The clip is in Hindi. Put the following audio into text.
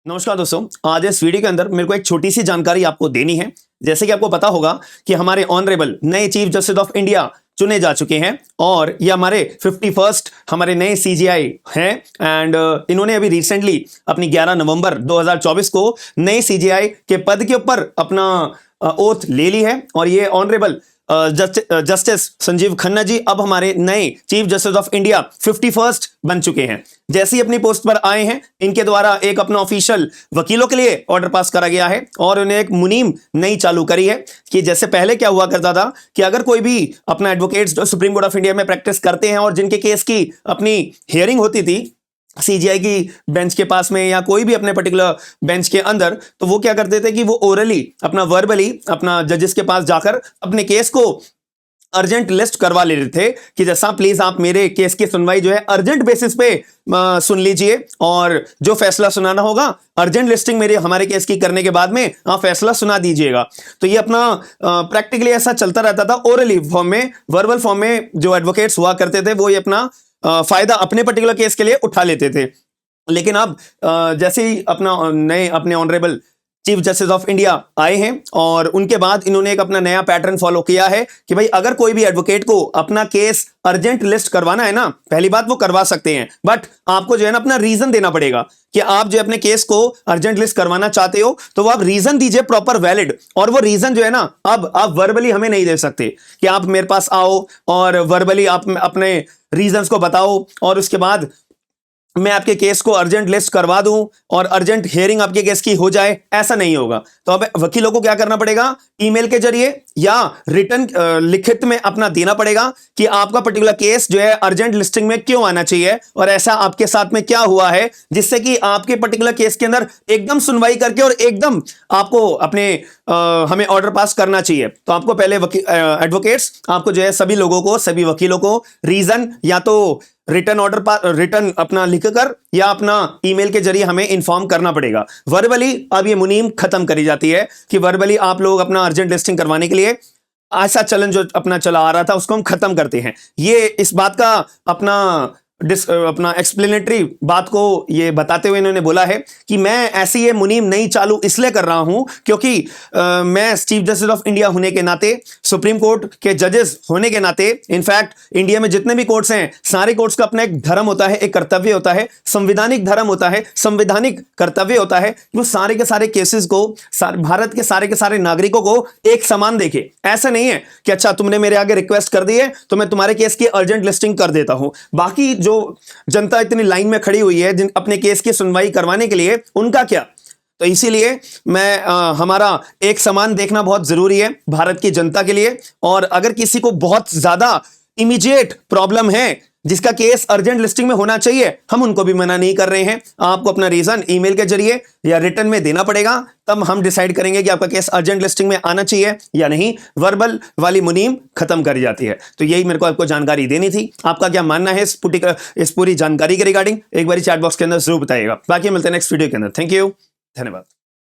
नमस्कार दोस्तों, आज इस वीडियो के अंदर मेरे को एक छोटी सी जानकारी आपको देनी है। जैसे कि आपको पता होगा कि हमारे ऑनरेबल नए चीफ जस्टिस ऑफ इंडिया चुने जा चुके हैं और ये हमारे 51st हमारे नए सीजेआई हैं एंड इन्होंने अभी रिसेंटली अपनी 11 नवंबर 2024 को नए सीजेआई के पद के ऊपर अपना ओथ ले ली है और ये ऑनरेबल जस्टिस संजीव खन्ना जी अब हमारे नए chief justice of India 51st बन चुके हैं। जैसे ही अपनी पोस्ट पर आए हैं, इनके द्वारा एक अपना ऑफिशियल वकीलों के लिए ऑर्डर पास करा गया है और उन्हें एक मुनीम नई चालू करी है कि जैसे पहले क्या हुआ करता था कि अगर कोई भी अपना एडवोकेट्स जो सुप्रीम कोर्ट ऑफ इंडिया में प्रैक्टिस करते हैं और जिनके केस की अपनी हियरिंग होती थी सीजीआई की बेंच के पास में या कोई भी अपने पर्टिकुलर बेंच के अंदर, तो वो क्या करते थे कि वो ओरली अपना वर्बली अपना जजेस के पास जाकर अपने केस को अर्जेंट लिस्ट करवा ले रहे थे कि जैसा प्लीज आप मेरे केस की सुनवाई जो है अर्जेंट बेसिस पे सुन लीजिए और जो फैसला सुनाना होगा अर्जेंट लिस्टिंग मेरे हमारे केस की करने के बाद में आप फैसला सुना दीजिएगा। तो ये अपना प्रैक्टिकली ऐसा चलता रहता था। ओरली फॉर्म में, वर्बल फॉर्म में जो एडवोकेट्स हुआ करते थे वो ये अपना फायदा अपने पर्टिकुलर केस के लिए उठा लेते थे। लेकिन अब जैसे ही अपने honourable chief justice of India आए हैं और उनके बाद इन्होंने एक अपना नया पैटर्न फॉलो किया है कि भाई अगर कोई भी एडवोकेट को अपना केस अर्जेंट लिस्ट करवाना है ना, पहली बात वो करवा सकते हैं, बट आपको जो है ना अपना रीजन देना पड़ेगा कि आप जो अपने केस को अर्जेंट लिस्ट करवाना चाहते हो तो वो आप रीजन दीजिए प्रॉपर वैलिड। और वो रीजन जो है ना अब आप वर्बली हमें नहीं दे सकते कि आप मेरे पास आओ और वर्बली आप अपने रीजंस को बताओ और उसके बाद मैं आपके केस को अर्जेंट लिस्ट करवा दूं और अर्जेंट हियरिंग आपके केस की हो जाए, ऐसा नहीं होगा। तो अब वकीलों को क्या करना पड़ेगा, ईमेल के जरिए या रिटर्न लिखित में अपना देना पड़ेगा कि आपका पर्टिकुलर केस जो है अर्जेंट लिस्टिंग में क्यों आना चाहिए और ऐसा आपके साथ में क्या हुआ है जिससे कि आपके पर्टिकुलर केस के अंदर एकदम सुनवाई करके और एकदम आपको अपने हमें ऑर्डर पास करना चाहिए। तो आपको पहले एडवोकेट्स आपको जो है सभी लोगों को, सभी वकीलों को रीजन या तो रिटर्न अपना लिखकर या अपना ईमेल के जरिए हमें इन्फॉर्म करना पड़ेगा। वर्बली अब ये मुनीम खत्म करी जाती है कि वर्बली आप लोग अपना अर्जेंट लिस्टिंग करवाने के लिए ऐसा चलन जो अपना चला आ रहा था उसको हम खत्म करते हैं। ये इस बात का अपना एक्सप्लेनेटरी बात को ये बताते हुए इन्होंने बोला है कि मैं ऐसी ये मुनीम नई चालू इसलिए कर रहा हूं क्योंकि मैं चीफ जस्टिस ऑफ इंडिया होने के नाते, सुप्रीम कोर्ट के जजेस होने के नाते, इनफैक्ट इंडिया में जितने भी कोर्ट्स हैं सारे कोर्ट्स का अपना एक धर्म होता है, एक कर्तव्य होता है, संवैधानिक धर्म होता है, संवैधानिक कर्तव्य होता है। वो सारे के सारे केसेस को भारत के सारे नागरिकों को एक समान देखे। ऐसा नहीं है कि अच्छा तुमने मेरे आगे रिक्वेस्ट कर दी है तो मैं तुम्हारे केस की अर्जेंट लिस्टिंग कर देता हूं, बाकी जो जनता इतनी लाइन में खड़ी हुई है अपने केस की सुनवाई करवाने के लिए, उनका क्या। तो इसीलिए मैं हमारा एक समान देखना बहुत जरूरी है भारत की जनता के लिए। और अगर किसी को बहुत ज्यादा इमीडिएट प्रॉब्लम है जिसका केस अर्जेंट लिस्टिंग में होना चाहिए, हम उनको भी मना नहीं कर रहे हैं। आपको अपना रीजन ईमेल के जरिए या रिटर्न में देना पड़ेगा, तब हम डिसाइड करेंगे कि आपका केस अर्जेंट लिस्टिंग में आना चाहिए या नहीं। वर्बल वाली मुनीम खत्म करी जाती है। तो यही मेरे को आपको जानकारी देनी थी। आपका क्या मानना है इस पूरी जानकारी के रिगार्डिंग एक बार चैट बॉक्स के अंदर जरूर बताइएगा। बाकी मिलते हैं नेक्स्ट वीडियो के अंदर। थैंक यू, धन्यवाद।